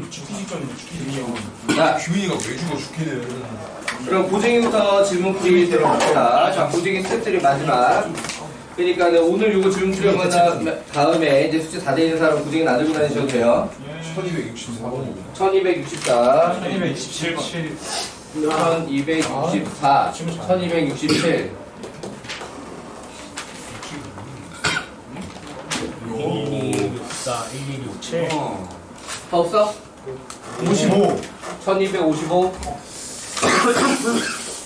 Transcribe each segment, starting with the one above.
죽기 직전에 죽기. 자, 규민이가 왜 죽어 죽기를. 그럼 고쟁이부터 질문 풀이 들어갑시다. 자, 고쟁이 스텝3 마지막. 그러니까 오늘 요거 질문 풀이하고 난 다음에 이제 숙제 다 돼 있는 사람 고쟁이 안 들고 다니셔도 돼요. 1264번. 1264, 1227. 1264, 1267. 1264, 1267. 더 없어? 55. 1255.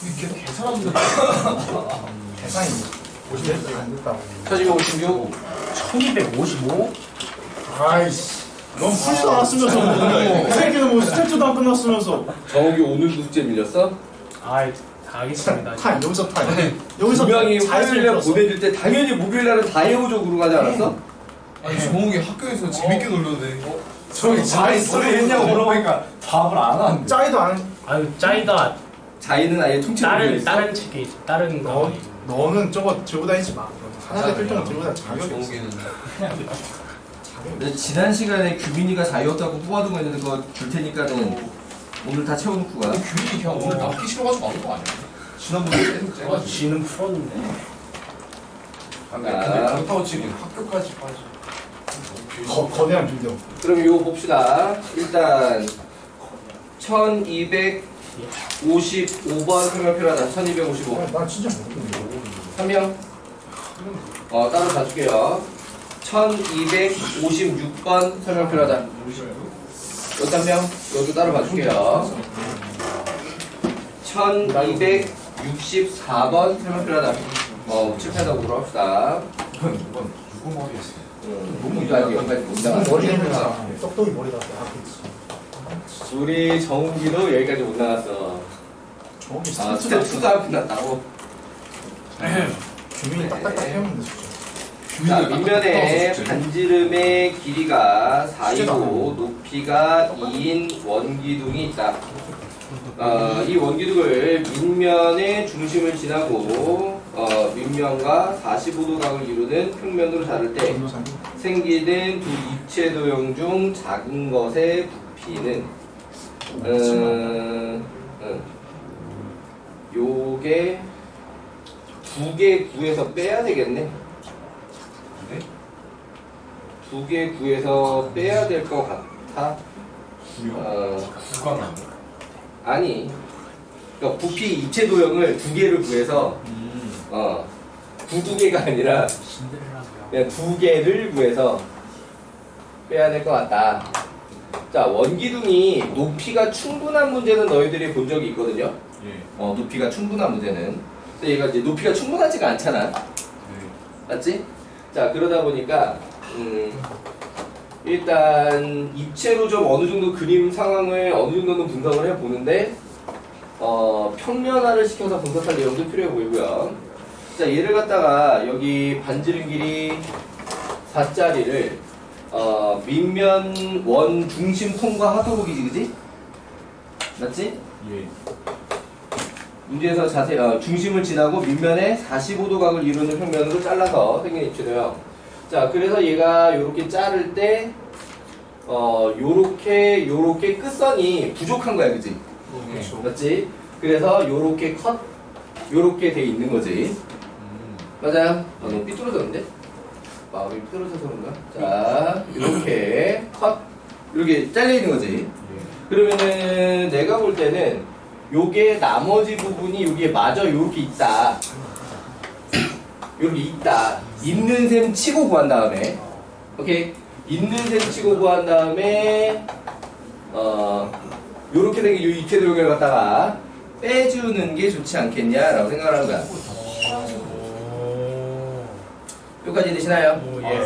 이게 계산하면 계산이 50대 안 됐다고. 1256. 1255? 아이씨. 넌 풀지도 않았으면서. 그 새끼는 뭐 스텝도 안 끝났으면서. 정욱이 오늘도 숙제 밀렸어? 아이, 다 하겠습니다. 타임, 여기서 타임. 여기서 분명히 화요일날 보내줄 때 당연히 목요일날은 다 해오적으로 가지 않았어? 아니 정욱이 학교에서 재밌게 놀려대. 저기 자기 소리 했냐고 물어보니까 답을 안 하는데. 짜이도 안. 아유 짜이다. 자이는 아예 통째로 밀렸어? 다른 책에 있어. 다른 거. 너는 저거 들고 다니지 마. 하나의 필통을 들고 다닐 자격이 없어. 정욱이는. 근데 지난 시간에 규민이가 자이였다고 뽑아둔 거 있는데 그거 줄 테니까는 오늘 다 채워놓고 가. 규민이 그냥 오늘 남기 싫어가지고 안 온 거 아니야? 지난번에 째가지고. 지는 풀었는데. 근데 그렇다고 치긴 학교까지 빠지. 거대한 빌딩. 그럼 이거 봅시다. 일단 1255번 설명 필요하다. 1255. 나 진짜 모르겠네. 한 명? 따로 봐줄게요. 1256번 설명 필요하다. 여기 한 명? 이것도 따로 봐줄게요. 1264번 설명 필요하다. 칠패다고로 합시다. 이건 누구 머리였어? 너무 이거 여기까지 못 나갔어. 머리 내밀자. 똑똑이 머리 나왔어. 우리 정욱이도 여기까지 못 나갔어. 저기 스텝 2도 안 끝났다고. 규민이 딱딱딱 해오는데 진짜. 자, 밑면에 반지름의 길이가 4이고 높이가 2인 원기둥이 있다. 이 원기둥을 밑면의 중심을 지나고 밑면과 45도 각을 이루는 평면으로 자를 때 생기는 두 입체도형 중 작은 것의 부피는 요게 2개 구에서 빼야 되겠네. 2개 구에서 빼야 될 것 같아. 구가 아니, 그러니까 부피 입체 도형을 2개를 구해서 두 개가 아니라 그냥 2개를 구해서 빼야 될 것 같다. 자, 원기둥이 높이가 충분한 문제는 너희들이 본 적이 있거든요. 높이가 충분한 문제는. 근데 얘가 이제 높이가 충분하지가 않잖아. 맞지? 자, 그러다 보니까 일단 입체로 좀 어느 정도 그림 상황을 어느 정도는 분석을 해 보는데 평면화를 시켜서 분석할 내용도 필요해 보이고요. 자, 얘를 갖다가 여기 반지름 길이 4짜리를 밑면 원 중심 통과하도록 이지, 그지? 맞지? 예. 문제에서 자세히 중심을 지나고 밑면에 45도 각을 이루는 평면으로 잘라서 생긴 입체도요. 자, 그래서 얘가 요렇게 자를 때 요렇게 끝선이 부족한 거야, 그지? 맞지? 그래서 요렇게 요렇게 돼 있는 거지. 맞아요? 너무 삐뚤어졌는데? 마음이 삐뚤어져서 그런가? 자, 요렇게 이렇게 잘려 있는 거지. 그러면은 내가 볼 때는 요게 나머지 부분이 여기에 마저 요렇게 있다. 요렇게 있다. 있는 셈 치고 구한 다음에, 오케이? 있는 셈 치고 구한 다음에, 요렇게 생긴 요 입체도형을 갖다가 빼주는 게 좋지 않겠냐라고 생각을 하는 거야. 여기까지 되시나요?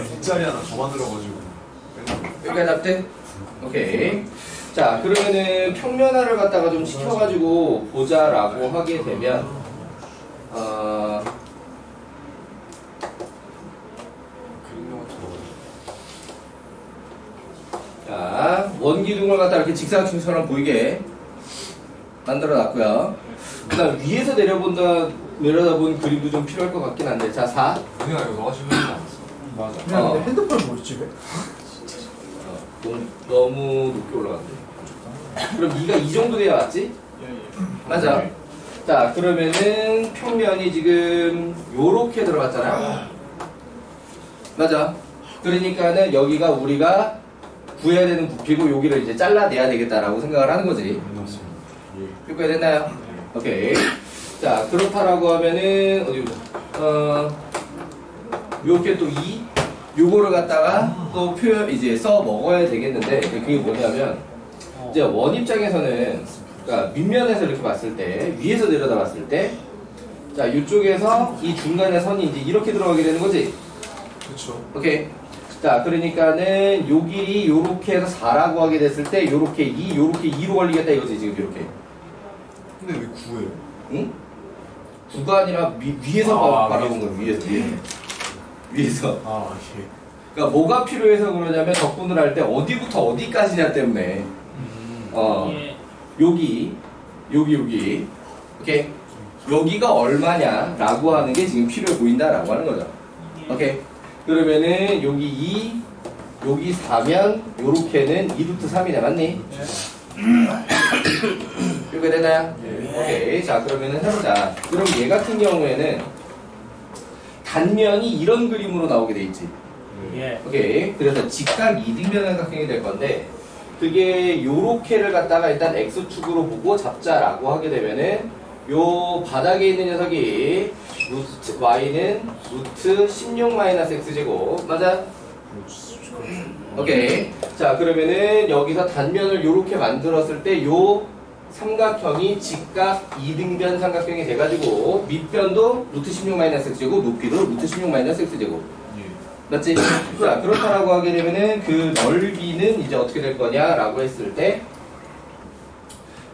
뒷자리 하나 더 만들어가지고. 여기까지 답돼? 오케이. 자, 그러면은 평면화를 갖다가 좀 시켜가지고 보자라고 하게 되면, 자, 원기둥을 갖다 이렇게 직사각형처럼 보이게 만들어 놨고요. 그 다음 위에서 내려다본 그림도 좀 필요할 것 같긴 한데. 자, 4. 우리가 이거 너가 질문하지 않았어. 그냥 내 핸드폰 뭐 있지 왜? 너무 높게 올라갔네. 그럼 2가 이 정도 돼야 맞지? 맞아. 자, 그러면은 평면이 지금 요렇게 들어갔잖아. 맞아. 그러니까는 여기가 우리가 구해야 되는 부피고 여기를 이제 잘라내야 되겠다라고 생각을 하는 거지. 여기까지 됐나요? 오케이. 자, 그렇다라고 하면은 어디 보자. 요렇게 또 요거를 갖다가 또 표현 이제 써 먹어야 되겠는데 그게 뭐냐면 이제 원 입장에서는 그러니까 밑면에서 이렇게 봤을 때 위에서 내려다 봤을 때 자, 이쪽에서 이 중간에 선이 이제 이렇게 들어가게 되는 거지. 그렇죠. 오케이. 자, 그러니까는 요 길이 요렇게 해서 4라고 하게 됐을 때 요렇게 요렇게 2로 걸리겠다 이거지 지금 이렇게. 근데 왜 9예요? 응? 9가 아니라 위에서 바라본 거야. 위에서. 아, 예. 그러니까 뭐가 필요해서 그러냐면 적분을 할 때 어디부터 어디까지냐 때문에. 예. 여기. 오케이. 여기가 얼마냐라고 하는 게 지금 필요해 보인다라고 하는 거죠. 오케이. 그러면은 여기 2, 여기 4면 요렇게는 2루트 3이네. 맞니? 이렇게 되나요? 오케이. 자, 그러면은 해보자. 그럼 얘 같은 경우에는 단면이 이런 그림으로 나오게 돼 있지. 예. 오케이. 그래서 직각 이등변 삼각형이 될 건데 그게 요렇게를 갖다가 일단 X축으로 보고 잡자라고 하게 되면은 요 바닥에 있는 녀석이 루트 y는 루트 16-x제곱 맞아? 오케이. 자, 그러면은 여기서 단면을 요렇게 만들었을 때 요 삼각형이 직각 이등변 삼각형이 돼가지고 밑변도 루트 16-x제곱 높이도 루트 16-x제곱 맞지? 자, 그렇다라고 하게 되면은 그 넓이는 이제 어떻게 될 거냐라고 했을 때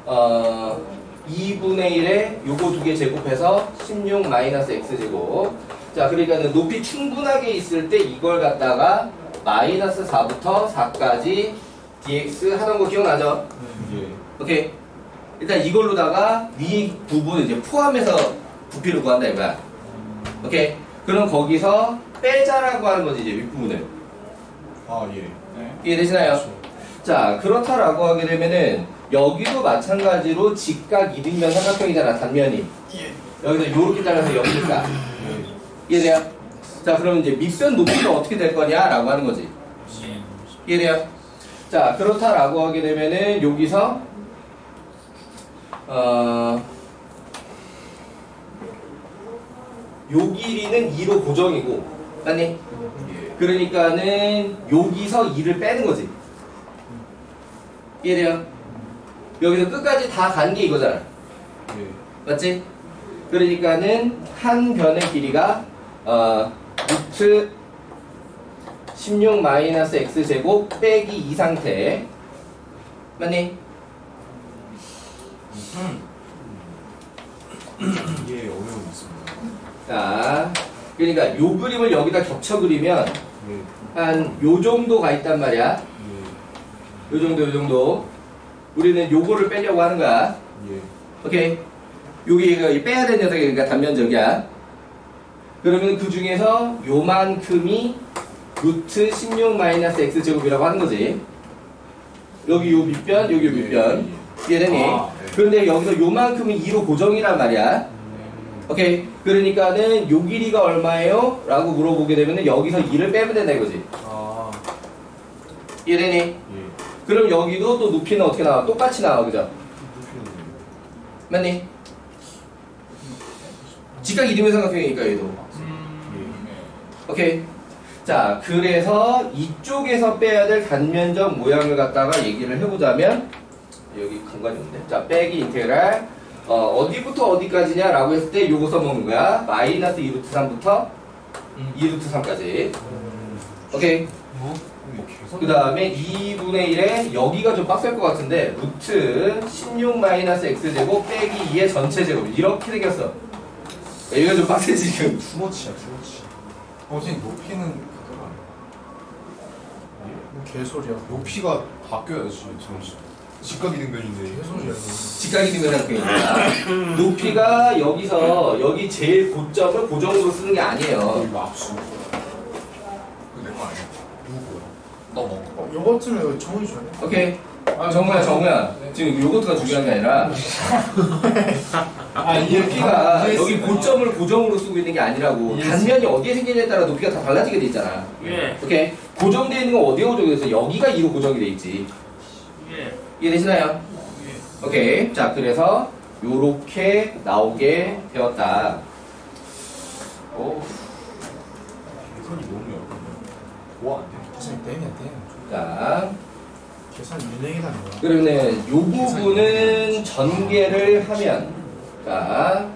2분의 1에 요거 두 개 제곱해서 16-x제곱. 자, 그러니까는 높이 충분하게 있을 때 이걸 갖다가 마이너스 4부터 4까지 dx 하던 거 기억나죠? 예. 오케이. 일단 이걸로다가 위 부분 이제 포함해서 부피를 구한다 이거야. 오케이. 그럼 거기서 빼자라고 하는 거지 이제 윗부분을. 아, 예. 이해되시나요? 자, 그렇다라고 하게 되면은 여기도 마찬가지로 직각 이등변 삼각형이잖아 단면이. 여기서 요렇게 잘라서 여기니까. 이해돼요? 자, 그럼 이제 밑변 높이가 어떻게 될 거냐라고 하는 거지. 이해돼요? 자, 그렇다라고 하게 되면은 여기서 요 길이는 2로 고정이고, 맞니? 그러니까는 여기서 2를 빼는 거지. 이해돼요? 여기서 끝까지 다 간 게 이거잖아. 맞지? 그러니까는 한 변의 길이가 루트 16-x제곱 빼기 2 상태. 맞니? 이게 어려움이 있습니다. 자, 그러니까 요 그림을 여기다 겹쳐 그리면 예. 한 요 정도 가 있단 말이야. 요 정도. 우리는 요거를 빼려고 하는 거야. 예. 오케이. 여기 빼야 되는 녀석이 그러니까 단면적이야. 그러면 그 중에서 요만큼이 루트 16-x제곱이라고 하는 거지. 여기 요 밑변, 여기 요 밑변. 이해되니? 아, 네. 그런데 여기서 요만큼이 2로 고정이란 말이야. 오케이. 그러니까는 요 길이가 얼마예요? 라고 물어보게 되면은 여기서 2를 빼면 된다 이거지. 아, 이해되니? 예. 그럼 여기도 또 높이는 어떻게 나와? 똑같이 나와, 그죠? 맞니? 직각 이등변 삼각형이니까 얘도. 오케이. 자, 그래서 이쪽에서 빼야 될 단면적 모양을 갖다가 얘기를 해보자면 여기 공간이 없네. 자, 빼기 인테그랄 어디부터 어디까지냐라고 했을 때 요거 써먹는 거야. 마이너스 2루트 3부터 2루트 3까지. 오케이. 그 다음에 2분의 1에 여기가 좀 빡셀 것 같은데 루트 16-x제곱 빼기 2의 전체 제곱 이렇게 생겼어. 여기가 좀 빡세지 지금. 투머치야, 투머치. 선생님 높이는 그거가 뭐 개소리야. 높이가 바뀌어야지. 잠시. 직각 이등변인데. 개소리야. 직각이 되면 생각이니까 높이가 여기서 여기 제일 고점을 고정으로 쓰는 게 아니에요. 이거 압수. 그거 내거 아니야? 누구야? 너 먹어. 요거트는 정훈이 줘야 돼? 오케이. 정우야. 지금 요거트가 중요한 게 아니라 이 높이가 여기 고점을 고정으로 쓰고 있는 게 아니라고. 단면이 어디에 생기냐에 따라 높이가 다 달라지게 돼 있잖아. 예. 오케이. 고정되어 있는 건 어디에 고정돼 있어? 여기가 2로 고정이 돼 있지. 예. 이해되시나요? 오케이. 자, 그래서 요렇게 나오게 되었다. 오. 계산이 너무 어렵네. 뭐안 돼? 계산이 땡이야 땡. 자, 계산 유능이라는 거야. 그러면 요 부분은 전개를 하면, 자,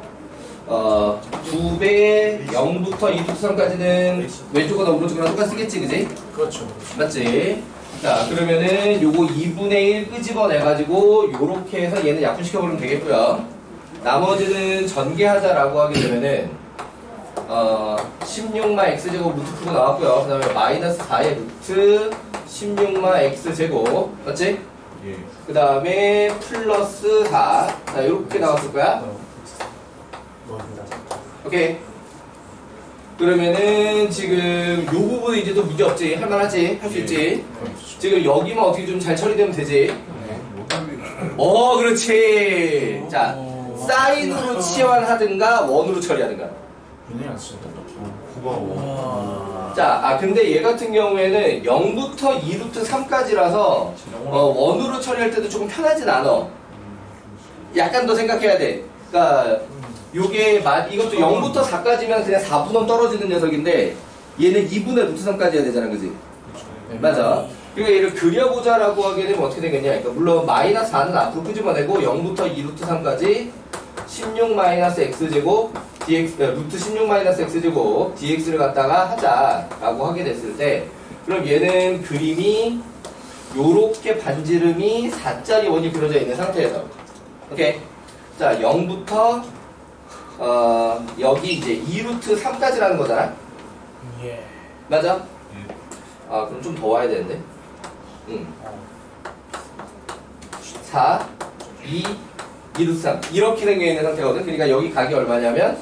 2배 0부터 2루트3까지는 왼쪽보다 오른쪽이랑 똑같이 쓰겠지, 그지? 그렇죠. 맞지? 자, 그러면은 요거 2분의 1 끄집어내가지고 요렇게 해서 얘는 약분시켜버리면 되겠고요. 나머지는 전개하자라고 하게 되면은 16마 x제곱 루트 풀고 나왔고요. 그 다음에 마이너스 4의 루트 16마 x제곱 맞지? 예. 그 다음에 플러스 4 자, 요렇게 나왔을 거야. 오케이. 그러면은 지금 요 부분은 이제 또 문제 없지? 할만하지? 할 수 있지? 지금 여기만 어떻게 좀 잘 처리되면 되지? 그렇지. 자, 사인으로 치환하든가 원으로 처리하든가. 유능이랑 진짜 똑똑해. 자, 근데 얘 같은 경우에는 0부터 2루트 3까지라서 원으로 처리할 때도 조금 편하진 않아. 약간 더 생각해야 돼. 그러니까 요게 이것도 0부터 4까지면 그냥 4분원 떨어지는 녀석인데 얘는 2분의 루트 3까지 해야 되잖아, 그지? 맞아. 그리고 얘를 그려보자라고 하게 되면 어떻게 되겠냐? 그러니까 물론 마이너스 4는 앞으로 끄집어내고 0부터 2루트 3까지 16 마이너스 x제곱 dx 루트 16 마이너스 x제곱 dx를 갖다가 하자라고 하게 됐을 때 그럼 얘는 그림이 요렇게 반지름이 4짜리 원이 그려져 있는 상태에서 오케이. 자, 0부터 여기 이제 2루트 3까지라는 거잖아. 예. 맞아? 그럼 좀 더 와야 되는데. 4, 2루트 3 이렇게 생겨 있는 상태거든. 그러니까 여기 각이 얼마냐면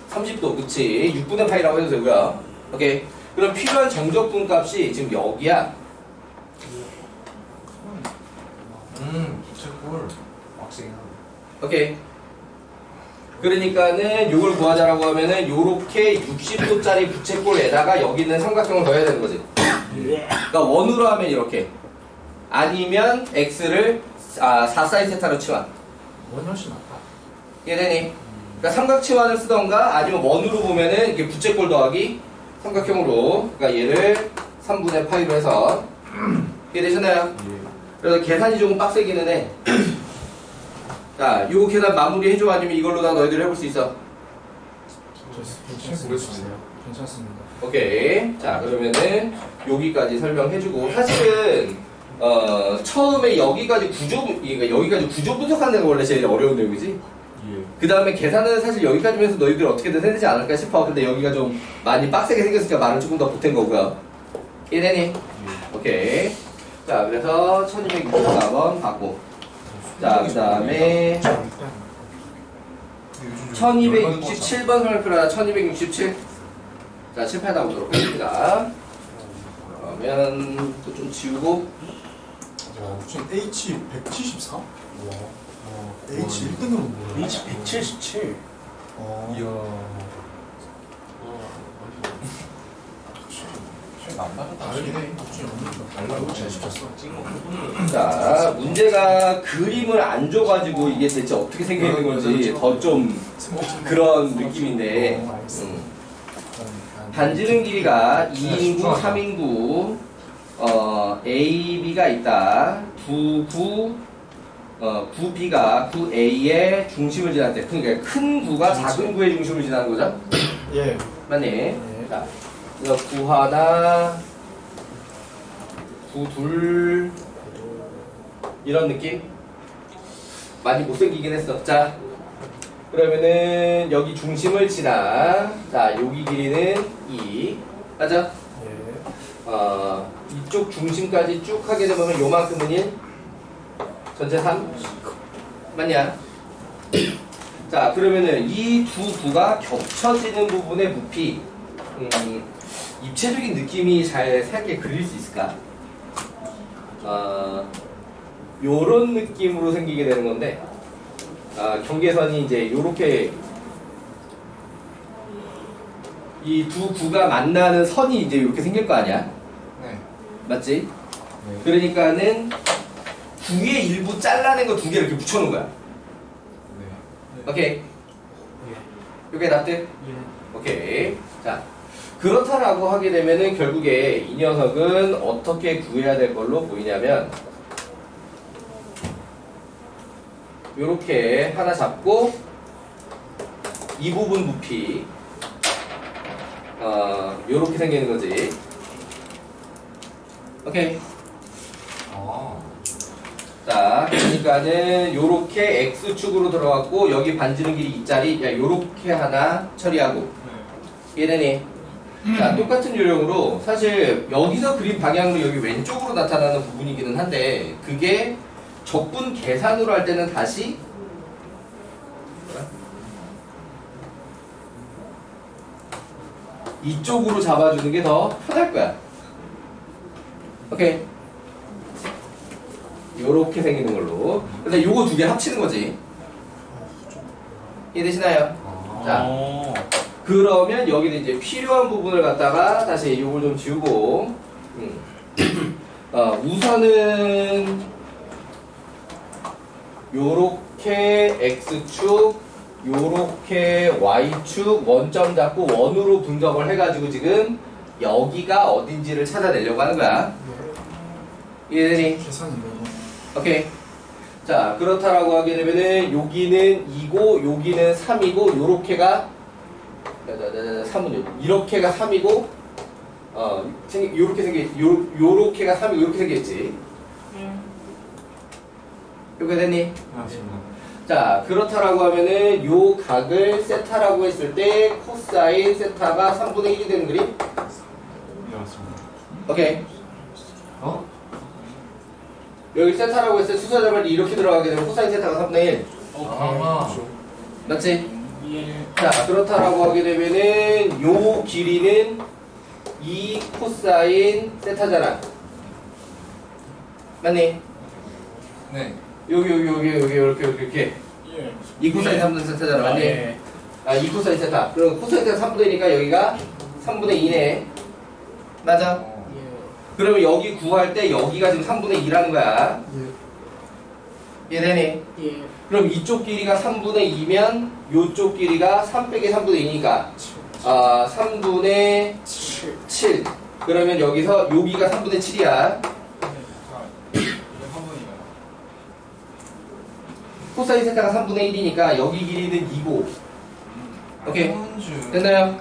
30도 그치? 6분의 8이라고 해도 되고요. 오케이. 그럼 필요한 정적분 값이 지금 여기야. 부채꼴 왁싱하고. 오케이. 그러니까는 요걸 구하자라고 하면은 요렇게 60도짜리 부채꼴에다가 여기 있는 삼각형을 넣어야 되는 거지. 그러니까 원으로 하면 이렇게. 아니면 x를 4사인 세타로 치환. 원이 훨씬 낫다. 이해되니? 그러니까 삼각 치환을 쓰던가 아니면 원으로 보면은 이렇게 부채꼴 더하기 삼각형으로 그러니까 얘를 3분의 파이로 해서 이해되셨나요? 그래서 계산이 조금 빡세기는 해. 자, 요거 계산 마무리 해줘 아니면 이걸로 다 너희들 해볼 수 있어? 괜찮습니다. 괜찮습니다. 오케이. 자, 그러면은 여기까지 설명해주고 사실은 처음에 여기까지 그러니까 여기까지 구조 분석하는 데가 원래 제일 어려운 내용이지. 그 다음에 계산은 사실 여기까지면 해서 너희들 어떻게든 해내지 않을까 싶어. 근데 여기가 좀 많이 빡세게 생겼으니까 말을 조금 더 보탠 거고요. 이해되니? 오케이. 자, 그래서 1264번 받고. 자, 그 다음에 1267번 설명표라 1267. 자, 7, 8 나오도록 하겠습니다. 그러면 또 좀 지우고. 지금 H 174? H 1등급은 뭐야? H 177. 이야. 다르긴 해. 혹시 달라고 잘 시켰어. 자, 문제가 그림을 안 줘가지고 이게 대체 어떻게 생기는 건지 더 좀 그런 느낌인데. 반지름 길이가 2인구, 3인구, A, B가 있다. 9B가 9A의 중심을 지날 때, 그러니까 큰 9가 작은 9의 중심을 지나는 거죠? 예. 맞니? 자, 그래서 9 하나, 9 둘, 이런 느낌? 많이 못생기긴 했어. 자, 그러면은 여기 중심을 지나, 자, 여기 길이는 2, 맞아? 예. 이쪽 중심까지 쭉 하게 되면 요만큼은 1, 전체 3, 맞냐? 자, 그러면은 이 두 구가 겹쳐지는 부분의 부피, 입체적인 느낌이 잘 살게 그릴 수 있을까? 요런 느낌으로 생기게 되는 건데, 경계선이 이제 요렇게 이 두 구가 만나는 선이 이제 이렇게 생길 거 아니야? 네. 맞지? 네. 그러니까는 구의 일부 잘라낸 거 두 개 이렇게 붙여놓은 거야. 네. 오케이? 이렇게 납득? 예. 오케이. 자, 그렇다라고 하게 되면은 결국에 이 녀석은 어떻게 구해야 될 걸로 보이냐면, 요렇게 하나 잡고, 이 부분 부피, 요렇게 생기는 거지. 오케이. 아. 자, 그러니까는 요렇게 X축으로 들어갔고, 여기 반지름 길이 이 자리, 야, 요렇게 하나 처리하고. 이해되니? 자, 똑같은 요령으로, 사실 여기서 그린 방향으로 여기 왼쪽으로 나타나는 부분이기는 한데, 그게 적분 계산으로 할 때는 다시 이쪽으로 잡아주는 게 더 편할 거야. 오케이. 요렇게 생기는 걸로. 그래서 요거 두 개 합치는 거지. 이해되시나요? 자, 그러면 여기는 이제 필요한 부분을 갖다가 다시 요걸 좀 지우고, 우선은 요렇게 X축, 요렇게 Y축 원점 잡고 원으로 분석을 해가지고 지금 여기가 어딘지를 찾아내려고 하는 거야. 이해되니? 계산이 뭐고? 오케이. 자, 그렇다라고 하게 되면은 여기는 2고 여기는 3이고 요렇게가 3은 이렇게가 3이고 요렇게 요렇게가 3이고 요렇게 생겼지. 이렇게 됐니? 맞습니다. 자, 그렇다라고 하면은 요 각을 세타라고 했을 때 코사인 세타가 3분의 1이 되는 그림? 네, 맞습니다. 오케이. 여기 세타라고 했을 때 수소 잡을 이렇게 들어가게 되면 코사인 세타가 3분의 1. 아. 맞지? 예. 자, 그렇다라고 하게 되면은 요 길이는 2 코사인 세타잖아. 맞니? 네. 여기 이렇게 예. 2 코사인 3분의 세타잖아. 맞니? 예. 2 코사인 세타. 그럼 코사인 세타 3분의 1이니까 여기가 3분의 2네. 맞아? 예. 그러면 여기 구할 때 여기가 지금 3분의 2라는 거야. 예. 이해되니? 예. 그럼 이쪽 길이가 3분의 2면 요쪽 길이가 3 빼기 3분의 2니까 3분의 7. 그러면 여기서 여기가 3분의 7이야. 코사인 세타가 3분의 1이니까 여기 길이는 2고. 오케이. 됐나요?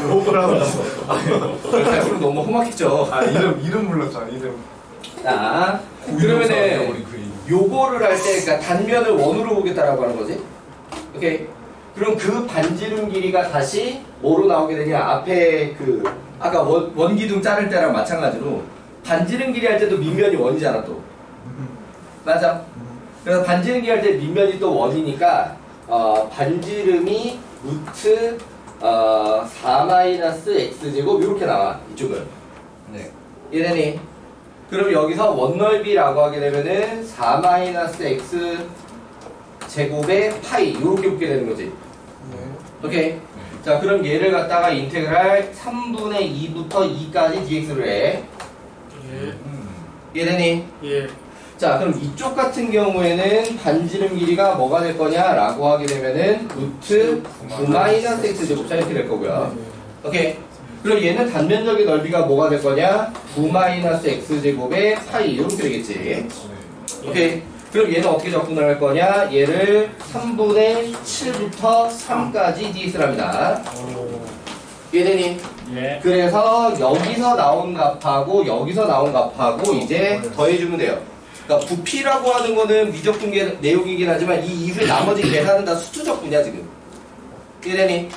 뭐를 하고 있어? 그럼 너무 험악했죠. 이름 불렀잖아, 이름. 자, 그러면은 요거를 할 때, 그러니까 단면을 원으로 보겠다라고 하는 거지. 오케이. 그럼 그 반지름 길이가 다시 뭐로 나오게 되냐? 앞에 그 아까 원기둥 자를 때랑 마찬가지로 반지름 길이 할 때도 밑면이 원이잖아 또. 맞아. 그래서 반지름 길이 할 때 밑면이 또 원이니까 반지름이 루트 4-x제곱 이렇게 나와 이쪽은. 네. 이해되니? 그럼 여기서 원넓이라고 하게 되면은 4-x 제곱의 파이 이렇게 붙게 되는 거지. 오케이. 자, 그럼 얘를 갖다가 인테그랄 3분의 2부터 2까지 dx를 해. 예. 이해되니? 예. 자, 그럼 이쪽 같은 경우에는 반지름 길이가 뭐가 될 거냐라고 하게 되면은 루트 9-x 제곱 이렇게 될 거고요. 오케이. 그럼 얘는 단면적인 넓이가 뭐가 될 거냐? 9-x 제곱의 파이 이렇게 되겠지. 오케이. 그럼 얘는 어떻게 적분을 할 거냐? 얘를 3분의 7부터 3까지 dx를 합니다. 이해되니? 예. 그래서 여기서 나온 값하고 여기서 나온 값하고 이제 더해주면 돼요. 그러니까 부피라고 하는 거는 미적분 내용이긴 하지만 이 이후에 나머지 계산은 다 수투적분이야 지금. 이해되니?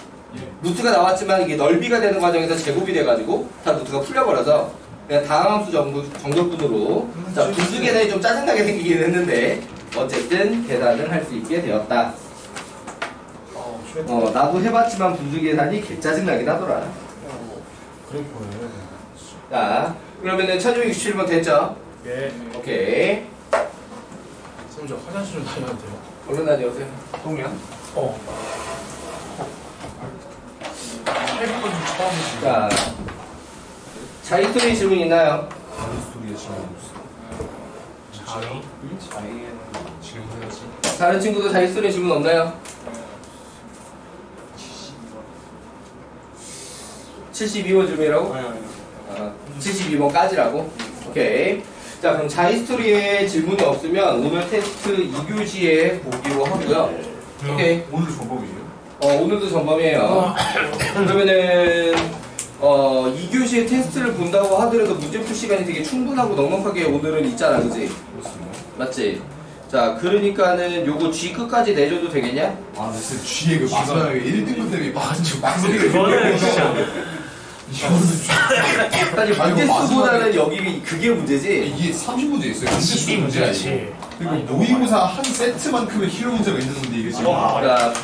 루트가 나왔지만 이게 넓이가 되는 과정에서 제곱이 돼가지고 다 루트가 풀려버려서 그냥 다항함수 정적분으로 자, 분수 계산이 좀 짜증나게 생기긴 했는데 어쨌든 계산을 할 수 있게 되었다. 나도 해봤지만 분수 계산이 개짜증나긴 하더라. 그럴 거예요. 자, 그러면은 1667번 됐죠? 예. 오케이. 선생님 저 화장실 좀 다녀야 돼요. 얼른 다녀오세요. 똥이야? 해본 건좀 처음이지. 자, 자기소리 질문 있나요? 스토리에 질문 없어. 질문해야지. 다른 친구도 자기소리 질문 없나요? 72번 질문이라고? 72번까지라고? 오케이. 자, 그럼 자히스토리에 질문이 없으면 오늘 테스트 2교시에 보기로 하고요. 오케이. 오늘도 전범이에요? 오늘도 전범이에요. 그러면은 2교시에 테스트를 본다고 하더라도 문제풀 시간이 되게 충분하고 넉넉하게 오늘은 있잖아, 그지? 그렇습니다. 맞지? 자, 그러니까는 요거 G 끝까지 내줘도 되겠냐? 아, 진짜 뒤에 그 마지막에 1등급 대비 막소리가 이거는 진짜 사실 문제수보다는 여기 그게 문제지. 이게 30문제 있어요. 문제 문제야 이거. 문제지. 그리고 모의고사 한 세트만큼의 킬로 문제가 있는 건데 이게 지금. 그러니까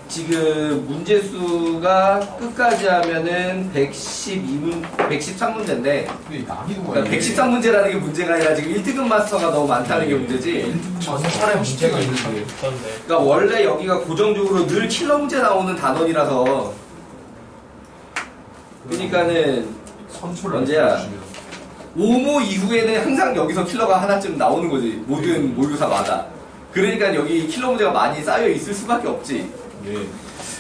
지금 문제수가 끝까지 하면은 113문제인데 근데 난이도가 그러니까 113문제라는 게 문제가 아니라 지금 1등급 마스터가 너무 많다는 게 문제지. 전설의 문제가 있는데. 있던데. 그러니까 원래 여기가 고정적으로 늘 킬러 문제 나오는 단원이라서 그러니까는 선초를 언제야? 주시면. 5모 이후에는 항상 여기서 킬러가 하나쯤 나오는 거지. 모든 모의고사마다. 그러니까 여기 킬러 문제가 많이 쌓여 있을 수밖에 없지. 예.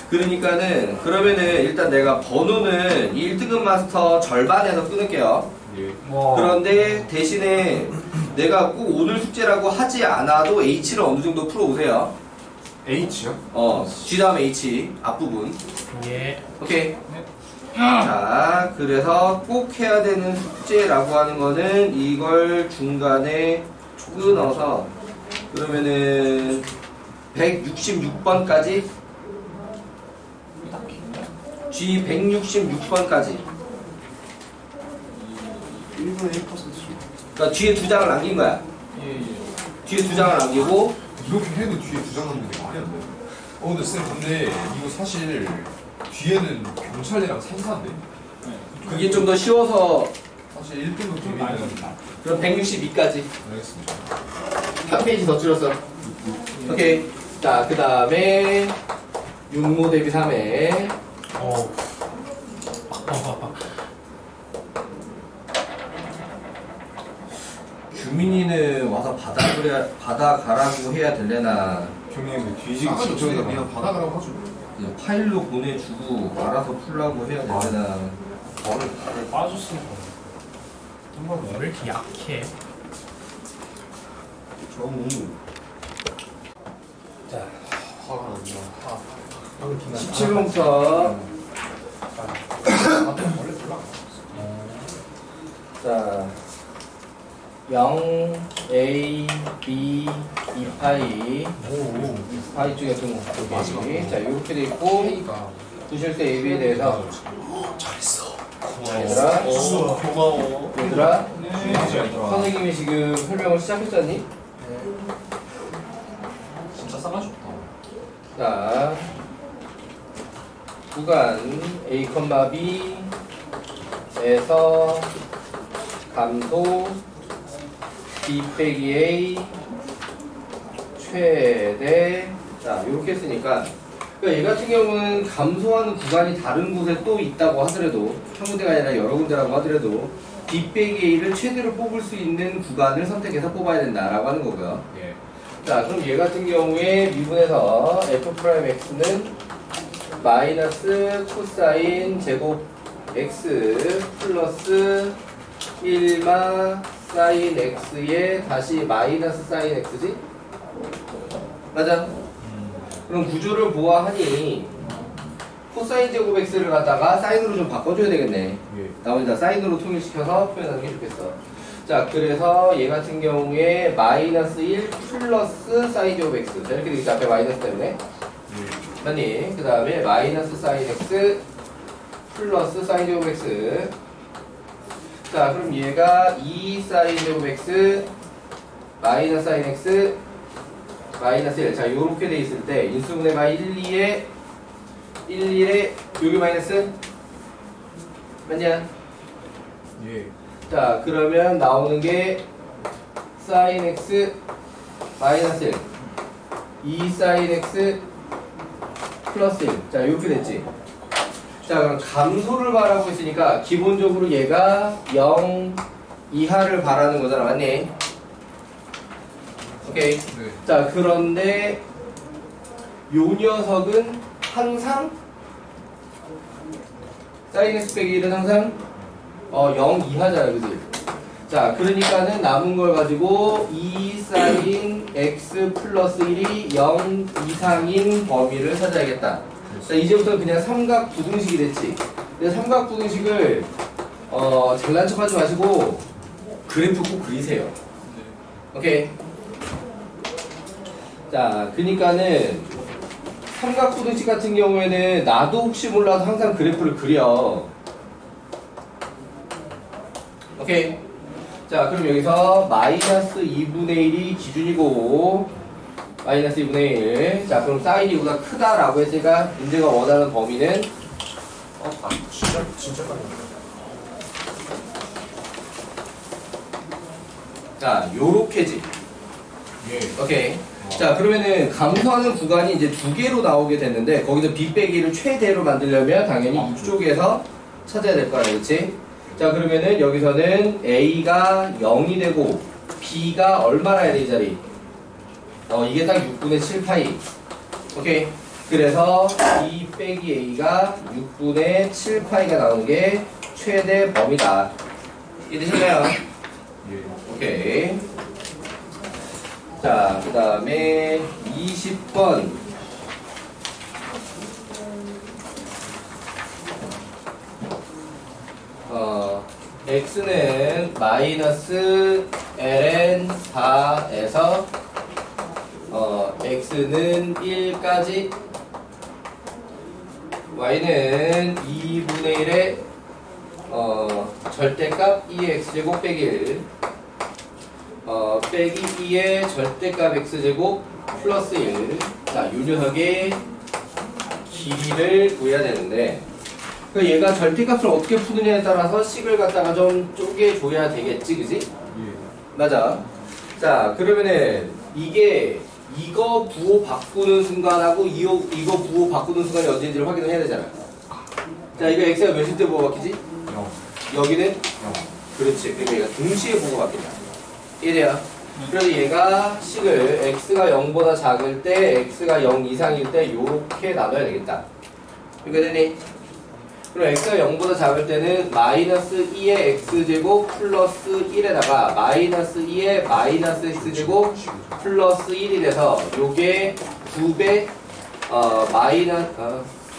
그러니까는 그러면은 일단 내가 번호는 1등급 마스터 절반에서 끊을게요. 예. 그런데 대신에 내가 꼭 오늘 숙제라고 하지 않아도 H를 어느 정도 풀어오세요. H요? G 다음 H 앞부분. 예. 오케이. 자, 그래서 꼭 해야 되는 숙제라고 하는 거는 이걸 중간에 끊어서 그러면은 166번까지 G 166번까지 1분의 1%. 그러니까 뒤에 두 장을 남긴 거야. 예. 뒤에 두 장을 남기고 이렇게 해도 뒤에 두 장 남는 게 말이 안 돼요. 근데 쌤, 근데 이거 사실 뒤에는 경찰이랑 산사인데? 그게 좀 더 쉬워서 사실 1등급 비밀은 그럼 162까지 알겠습니다. 한 페이지 더 줄였어. 오케이. 자, 그 다음에 6모 대비 3회 규민이는 와서 받아가라고 해야 될래나 형님 뒤지기 직전에 그냥 받아가라고 하죠. 그냥 파일로 보내주고 알아서 풀라고 해야 될래나. 왜 빠졌으니까. 왜 이렇게 약해? 너무 자, 화가 난다. 17번부터 원래 별로 안 자 0, A, B, 2파이 파이 중에 좀 여기 자 이렇게 돼 있고 페이가 부실세 AB에 대해서 잘했어. 얘들아 고마워. 얘들아 네. 선생님이 지금 설명을 시작했잖니? 진짜 싸가지 없다. 자 구간 A, B에서 감소 B 빼기 A 최대 자 이렇게 쓰니까 그러니까 얘 같은 경우는 감소하는 구간이 다른 곳에 또 있다고 하더라도 한 군데가 아니라 여러 군데라고 하더라도 B 빼기 A를 최대로 뽑을 수 있는 구간을 선택해서 뽑아야 된다라고 하는 거고요. 예. 자 그럼 얘 같은 경우에 미분에서 F'X는 마이너스 코사인 제곱 X 플러스 1마 사인 X에 다시 마이너스 사인 X지? 맞아? 그럼 구조를 보아하니 코사인 제곱 X를 갖다가 사인으로 좀 바꿔줘야 되겠네. 예. 나머지 다 사인으로 통일시켜서 표현하는 게 좋겠어. 자 그래서 얘 같은 경우에 마이너스 1 플러스 사인 제곱 X 자 이렇게 되겠지 앞에 마이너스 때문에 맞니? 그 다음에 마이너스 사인 X 플러스 사인 제곱 X 자 그럼 얘가 2 사인 제곱 X 마이너스 사인 X 마이너스 1. 자, 요렇게 돼 있을 때 인수분해가 1, 2에 여기 마이너스 맞냐? 예. 자, 그러면 나오는 게 sin x 마이너스 1 2 sin x 플러스 1. 자, 이렇게 됐지. 자, 그럼 감소를 바라고 있으니까 기본적으로 얘가 0 이하를 바라는 거잖아. 맞니? 오케이. 네. 자, 그런데 요 녀석은 항상 sin x 빼기 1은 항상 0 이하잖아. 그지? 자, 그러니까는 남은 걸 가지고 2 sin x 플러스 1이 0 이상인 범위를 찾아야겠다. 자, 이제부터 그냥 삼각 부등식이 됐지. 근데 삼각 부등식을 잘난 척 하지 마시고 그래프 꼭 그리세요. 오케이. 자, 그러니까는 삼각 부등식 같은 경우에는 나도 혹시 몰라도 항상 그래프를 그려. 오케이. 자, 그럼 여기서 마이너스 2분의 1이 기준이고 마이너스 2분의 1. 자, 그럼 사인이 보다 크다라고 했으니까 문제가 원하는 범위는 진짜 까먹었다. 자, 요렇게지. 예. 오케이. 자, 그러면은 감소하는 구간이 이제 두 개로 나오게 됐는데 거기서 b 빼기를 최대로 만들려면 당연히 이쪽에서 찾아야 될 거야. 그렇지? 자, 그러면은 여기서는 a가 0이 되고 b가 얼마나 해야 돼, 이 자리? 이게 딱 6분의 7파이. 오케이. 그래서 2 빼기 a가 6분의 7파이가 나오는 게 최대 범위다. 이해되셨나요? 예. 오케이. 자, 그 다음에 20번. x는 마이너스 ln 4에서 x는 1까지 y는 2분의 1의 절대값 2의 x제곱 빼기 1 빼기 2의 절대값 x제곱 플러스 1. 자, 요 녀석의 길이를 구해야 되는데 그 얘가 절대값을 어떻게 푸느냐에 따라서 식을 갖다가 좀 쪼개줘야 되겠지, 그지? 예. 맞아. 자, 그러면은 이게 이거 부호 바꾸는 순간하고 이거 부호 바꾸는 순간이 언제인지를 확인을 해야 되잖아. 자, 이거 x가 몇일 때 부호 바뀌지? 0. 여기는? 0. 그렇지. 그러니까 얘가 동시에 부호 바뀐다. 이해돼요? 그래서 얘가 식을 x가 0보다 작을 때, x가 0 이상일 때 요렇게 나눠야 되겠다. 이거 되니? 그럼 x가 0보다 작을 때는 마이너스 2의 x제곱 플러스 1에다가 마이너스 2의 마이너스 x제곱 플러스 1이 돼서 요게 2배 마이너스